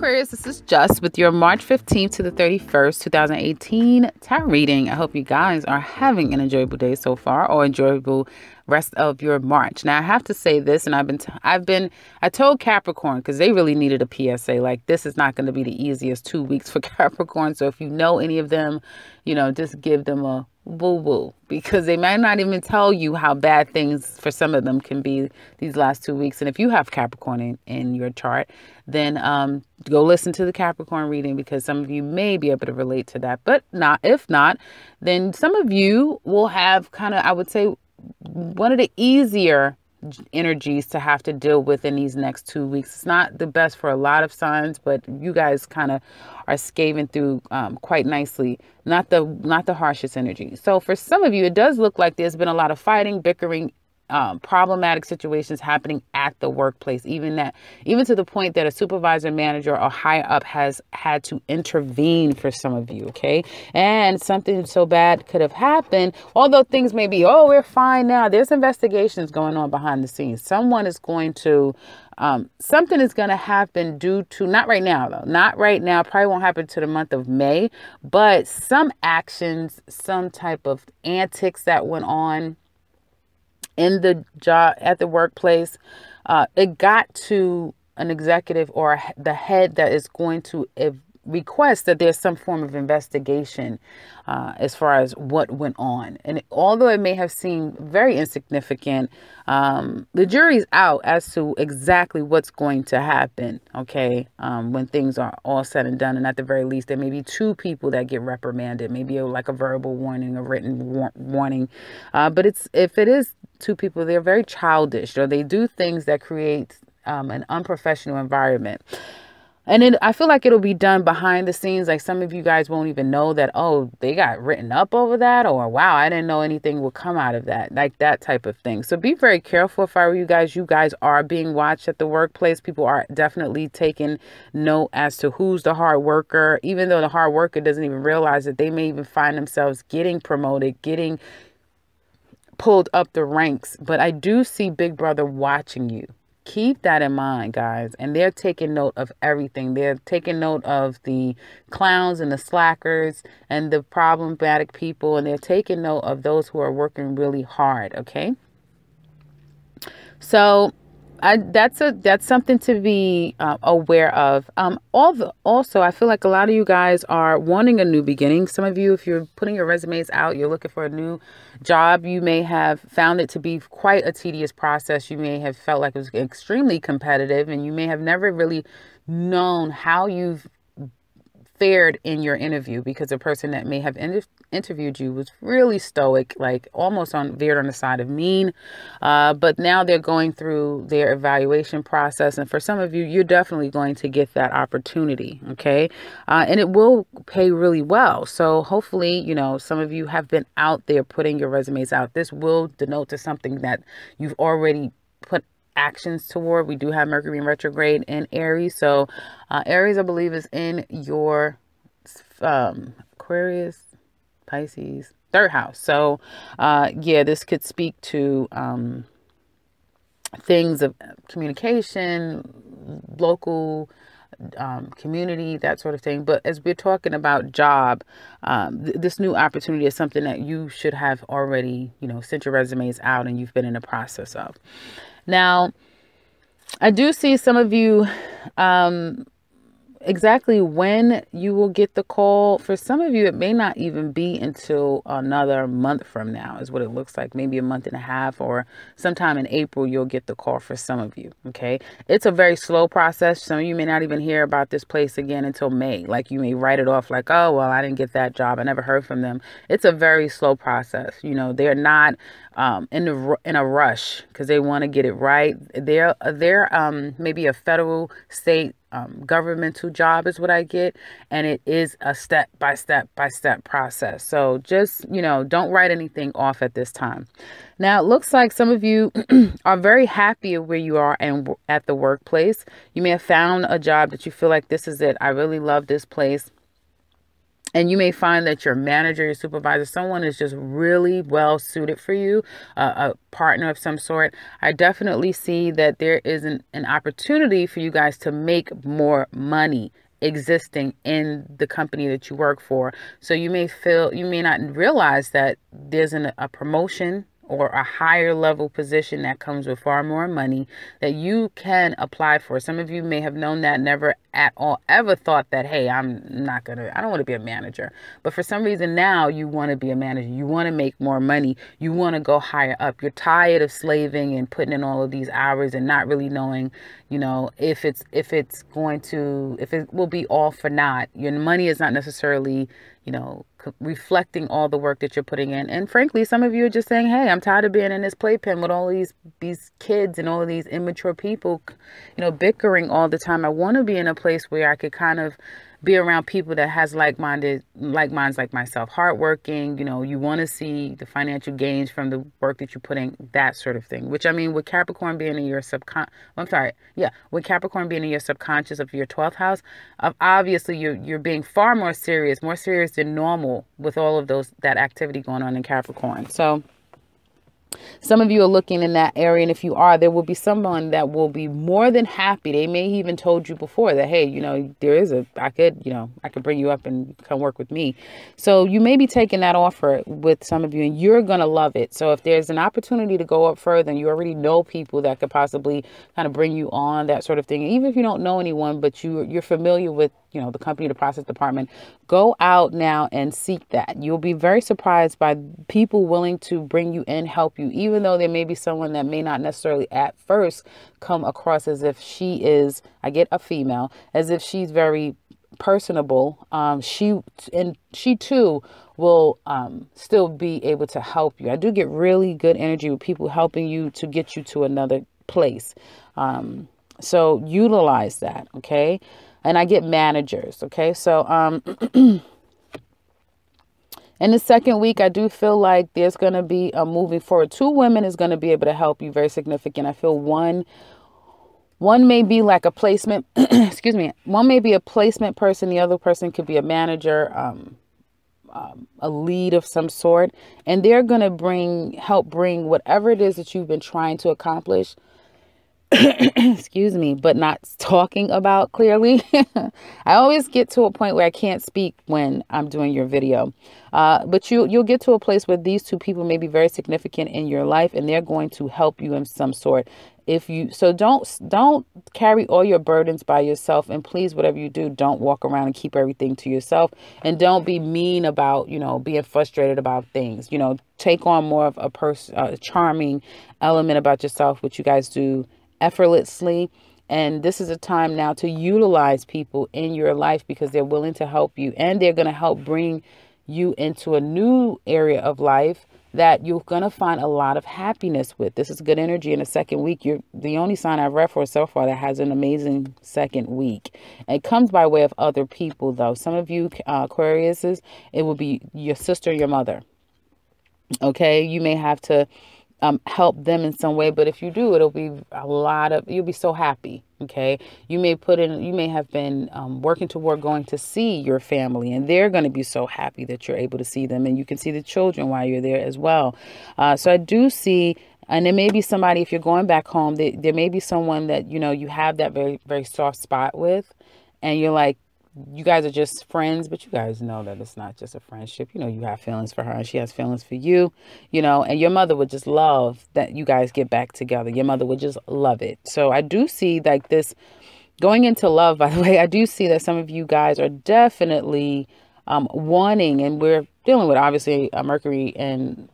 Aquarius, this is Just with your March 15th to the 31st, 2018 tarot reading. I hope you guys are having an enjoyable day so far, or enjoyable rest of your March. Now, I have to say this, and I told Capricorn, because they really needed a PSA, like this is not going to be the easiest 2 weeks for Capricorn. So if you know any of them, just give them a woo-woo, because they might not even tell you how bad things for some of them can be these last 2 weeks. And if you have Capricorn in your chart, then go listen to the Capricorn reading, because some of you may be able to relate to that. But if not, then some of you will have kind of, I would say, one of the easier energies to have to deal with in these next 2 weeks. It's not the best for a lot of signs, but you guys kind of are scavenging through quite nicely. Not the harshest energy. So for some of you, it does look like there's been a lot of fighting, bickering, problematic situations happening at the workplace, even to the point that a supervisor, manager, or higher up has had to intervene for some of you. Okay. And something so bad could have happened, although things may be, oh, we're fine now. There's investigations going on behind the scenes. Something is going to happen due to, not right now though, not right now, probably won't happen to the month of May, but some actions, some type of antics that went on in the job, at the workplace, it got to an executive or the head that is going to request that there's some form of investigation as far as what went on. And although it may have seemed very insignificant, the jury's out as to exactly what's going to happen, okay, when things are all said and done. And at the very least, there may be 2 people that get reprimanded, maybe like a verbal warning, a written warning. But if it is 2 people, they're very childish, or they do things that create an unprofessional environment. And I feel like it'll be done behind the scenes. Like some of you guys won't even know that, oh, they got written up over that, or wow, I didn't know anything would come out of that, like that type of thing. So be very careful. If I were you guys, are being watched at the workplace. People are definitely taking note as to who's the hard worker, even though the hard worker doesn't even realize that they may even find themselves getting promoted, getting pulled up the ranks. But I do see Big Brother watching you. Keep that in mind, guys. And they're taking note of everything. They're taking note of the clowns and the slackers and the problematic people. And they're taking note of those who are working really hard. Okay. So that's something to be aware of. Also, I feel like a lot of you guys are wanting a new beginning. Some of you, if you're putting your resumes out, you're looking for a new job, you may have found it to be quite a tedious process. You may have felt like it was extremely competitive, and you may have never really known how you've fared in your interview, because the person that may have interviewed you was really stoic, like almost veered on the side of mean. But now they're going through their evaluation process. And for some of you, you're definitely going to get that opportunity. Okay. And it will pay really well. So hopefully, some of you have been out there putting your resumes out. This will denote to something that you've already put actions toward. We do have Mercury in retrograde in Aries. So Aries, I believe, is in your Aquarius, Pisces, 3rd house. So this could speak to things of communication, local community, that sort of thing. But as we're talking about job, this new opportunity is something that you should have already, sent your resumes out and you've been in the process of. Now, I do see some of you exactly when you will get the call. For some of you, it may not even be until another month from now is what it looks like. Maybe a month and a half, or sometime in April, you'll get the call for some of you. Okay. It's a very slow process. Some of you may not even hear about this place again until May. Like you may write it off like, oh, well, I didn't get that job. I never heard from them. It's a very slow process. They're not in a rush because they want to get it right. They're maybe a federal, state, governmental job is what I get. And it is a step by step process. So just, don't write anything off at this time. Now, it looks like some of you are very happy where you are and at the workplace. You may have found a job that you feel like this is it. I really love this place. And you may find that your manager, your supervisor, someone is just really well suited for you, a partner of some sort. I definitely see that there is an opportunity for you guys to make more money existing in the company that you work for. So you may not realize that there's a promotion or a higher level position that comes with far more money that you can apply for. Some of you may have known that, never at all ever thought that, hey, I don't want to be a manager. But for some reason now you want to be a manager. You want to make more money. You want to go higher up. You're tired of slaving and putting in all of these hours and not really knowing, if it will be all for naught. Your money is not necessarily, reflecting all the work that you're putting in. And frankly, some of you are just saying, hey, I'm tired of being in this playpen with all these kids and all of these immature people, bickering all the time. I want to be in a place where I could kind of be around people that has like minds like myself, hardworking. You want to see the financial gains from the work that you put in, that sort of thing. Which, I mean, with Capricorn being in your with Capricorn being in your subconscious of your 12th house, obviously you're being far more serious than normal with all of that activity going on in Capricorn. So some of you are looking in that area, and if you are, there will be someone that will be more than happy. They may even told you before that, hey, I could bring you up and come work with me. So you may be taking that offer with some of you, and you're going to love it. So if there's an opportunity to go up further, and you already know people that could possibly kind of bring you on, that sort of thing. And even if you don't know anyone, but you're familiar with, the company, the process department, go out now and seek that. You'll be very surprised by people willing to bring you in, help you, even though there may be someone that may not necessarily at first come across as if she is, I get a female, as if she's very personable. She too will still be able to help you. I do get really good energy with people helping you to get you to another place. So utilize that. Okay. And I get managers. Okay. So, in the second week, I do feel like there's going to be a moving forward. 2 women is going to be able to help you, very significant. I feel one may be like a placement, excuse me. One may be a placement person. The other person could be a manager, a lead of some sort. And they're going to help bring whatever it is that you've been trying to accomplish, excuse me, but not talking about clearly. I always get to a point where I can't speak when I'm doing your video. But you'll get to a place where these 2 people may be very significant in your life, and they're going to help you in some sort. Don't carry all your burdens by yourself, and please, whatever you do, don't walk around and keep everything to yourself, and don't be mean about, being frustrated about things. Take on more of a charming element about yourself, which you guys do effortlessly. And this is a time now to utilize people in your life because they're willing to help you, and they're going to help bring you into a new area of life that you're going to find a lot of happiness with. This is good energy in the second week. You're the only sign I've read for so far that has an amazing second week. And it comes by way of other people, though. Some of you Aquariuses, it will be your sister, your mother. Okay, you may have to help them in some way, but if you do, it'll be you'll be so happy. Okay, you may have been working toward going to see your family, and they're going to be so happy that you're able to see them, and you can see the children while you're there as well. So I do see, and there may be somebody, if you're going back home, there may be someone that you have that very, very soft spot with, and you're like, you guys are just friends, but you guys know that it's not just a friendship. You have feelings for her and she has feelings for you, and your mother would just love that you guys get back together. Your mother would just love it. So I do see like this going into love, by the way. I do see that some of you guys are definitely wanting, and we're dealing with obviously Mercury and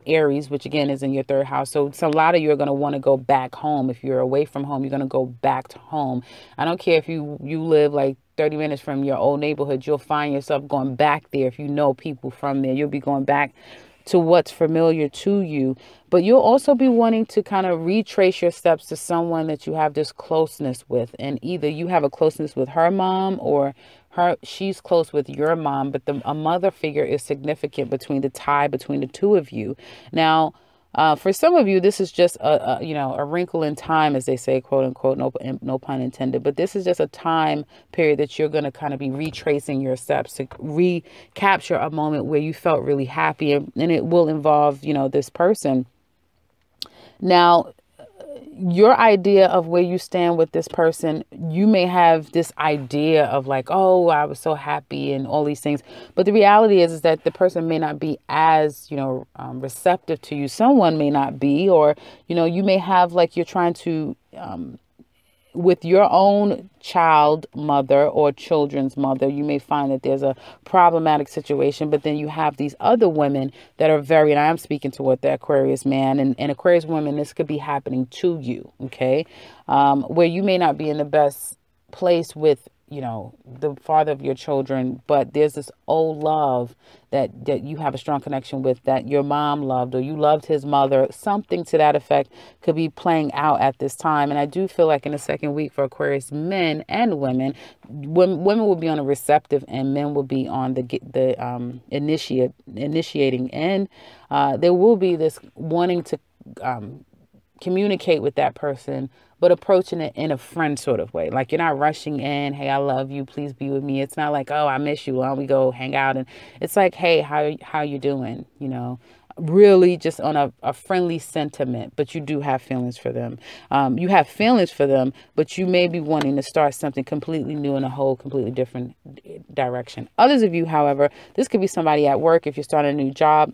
Aries, which again is in your 3rd house. So a lot of you are going to want to go back home. If you're away from home, you're going to go back to home. I don't care if you live like 30 minutes from your old neighborhood, you'll find yourself going back there. If you know people from there, you'll be going back to what's familiar to you. But you'll also be wanting to kind of retrace your steps to someone that you have this closeness with. And either you have a closeness with her mom, or she's close with your mom, but a mother figure is significant between the tie between the 2 of you. Now, For some of you, this is just a wrinkle in time, as they say, quote unquote, no pun intended. But this is just a time period that you're going to kind of be retracing your steps to recapture a moment where you felt really happy, and it will involve, this person. Now, your idea of where you stand with this person, you may have this idea of like, oh, I was so happy and all these things. But the reality is that the person may not be as, receptive to you. Someone may not be, or, you may have like you're trying to with your own child mother or children's mother, you may find that there's a problematic situation, but then you have these other women that are and I'm speaking toward the Aquarius man and Aquarius women, this could be happening to you, okay? Where you may not be in the best place with, the father of your children, but there's this old love that you have a strong connection with, that your mom loved, or you loved his mother. Something to that effect could be playing out at this time. And I do feel like in the second week for Aquarius men and women, women will be on a receptive and men will be on the initiating end. There will be this wanting to communicate with that person, but approaching it in a friend sort of way. Like you're not rushing in, hey, I love you, please be with me. It's not like, oh, I miss you, why don't we go hang out? And it's like, hey, how you doing? Really just on a friendly sentiment, but you do have feelings for them. You have feelings for them, but you may be wanting to start something completely new in a whole completely different direction. Others of you, however, this could be somebody at work. If you're starting a new job,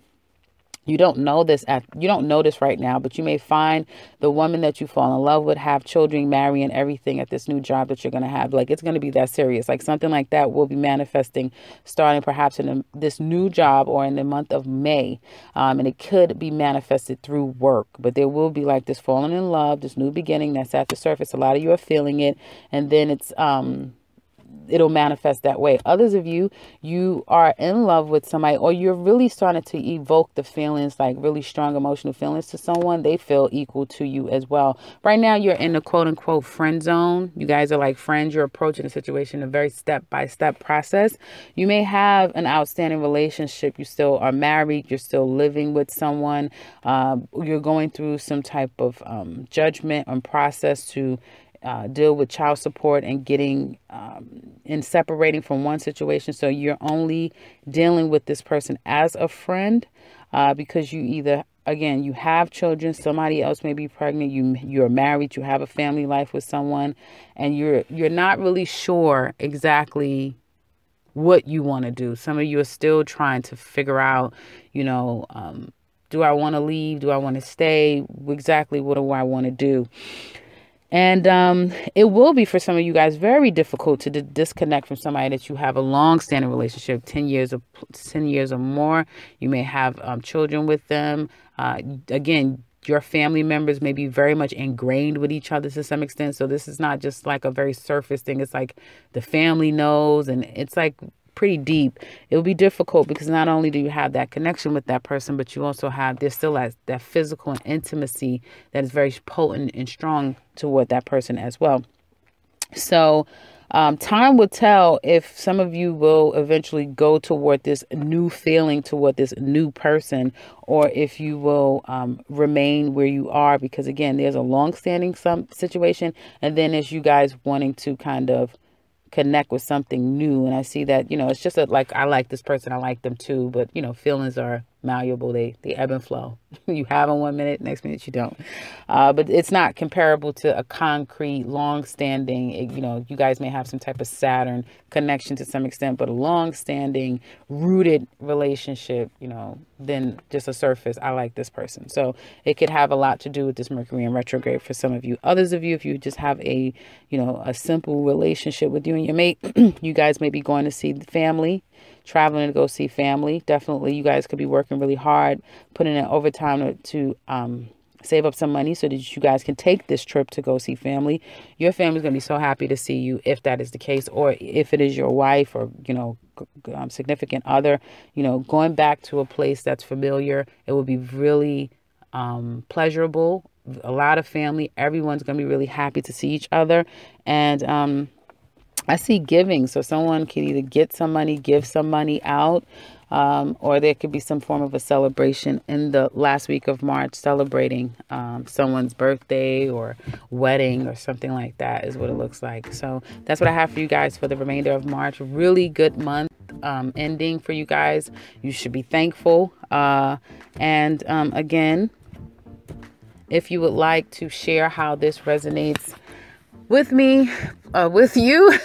you don't know this right now, but you may find the woman that you fall in love with, have children, marry, and everything at this new job that you're going to have. Like it's going to be that serious. Like something like that will be manifesting starting perhaps in this new job or in the month of May. And it could be manifested through work, but there will be like this falling in love, this new beginning that's at the surface. A lot of you are feeling it. And then it'll manifest that way. Others of you are in love with somebody, or you're really starting to evoke the feelings, like really strong emotional feelings to someone. They feel equal to you as well. Right now, you're in the quote unquote friend zone. You guys are like friends. You're approaching a situation in a very step-by-step process. You may have an outstanding relationship. You still are married. You're still living with someone. You're going through some type of judgment and process to deal with child support and getting and separating from one situation. So you're only dealing with this person as a friend because you either, again, you have children, somebody else may be pregnant, you're married, you have a family life with someone, and you're not really sure exactly what you want to do. Some of you are still trying to figure out, do I want to leave? Do I want to stay? Exactly what do I want to do? And it will be for some of you guys very difficult to disconnect from somebody that you have a long-standing relationship, 10 years or more. You may have children with them. Again, your family members may be very much ingrained with each other to some extent. So this is not just like a very surface thing. It's like the family knows, and it's like pretty deep. It will be difficult because not only do you have that connection with that person, but you also there's still that physical and intimacy that is very potent and strong toward that person as well. So time will tell if some of you will eventually go toward this new feeling toward this new person, or if you will remain where you are, because again, there's a long-standing situation, and then there's you guys wanting to kind of connect with something new. And I see that, it's just like, I like this person, I like them too, but feelings are malleable. They ebb and flow. You have them 1 minute, next minute you don't. But it's not comparable to a concrete, long-standing, you guys may have some type of Saturn connection to some extent, but a long-standing, rooted relationship, than just a surface, I like this person. So it could have a lot to do with this Mercury in retrograde for some of you. Others of you, if you just have a simple relationship with you and your mate, you guys may be going to see the family, traveling to go see family. Definitely, you guys could be working really hard, putting in overtime to save up some money so that you guys can take this trip to go see family. Your family's going to be so happy to see you if that is the case, or if it is your wife or, significant other, going back to a place that's familiar. It will be really pleasurable. A lot of family. Everyone's going to be really happy to see each other. And I see giving. So someone can either get some money, give some money out. or there could be some form of a celebration in the last week of March, celebrating someone's birthday or wedding or something like that is what it looks like. So that's what I have for you guys for the remainder of March. Really good month ending for you guys. You should be thankful. And again, if you would like to share how this resonates with me, with you,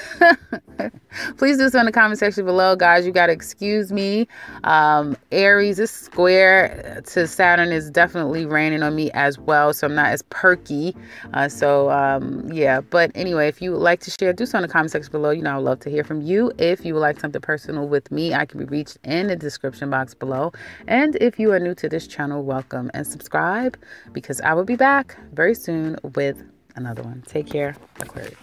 please do so in the comment section below, guys. You got to excuse me. Aries, this square to Saturn is definitely raining on me as well, so I'm not as perky. Yeah, but anyway, if you would like to share, do so in the comment section below. You know, I would love to hear from you. If you would like something personal with me, I can be reached in the description box below. And if you are new to this channel, welcome and subscribe, because I will be back very soon with another one. Take care, Aquarius.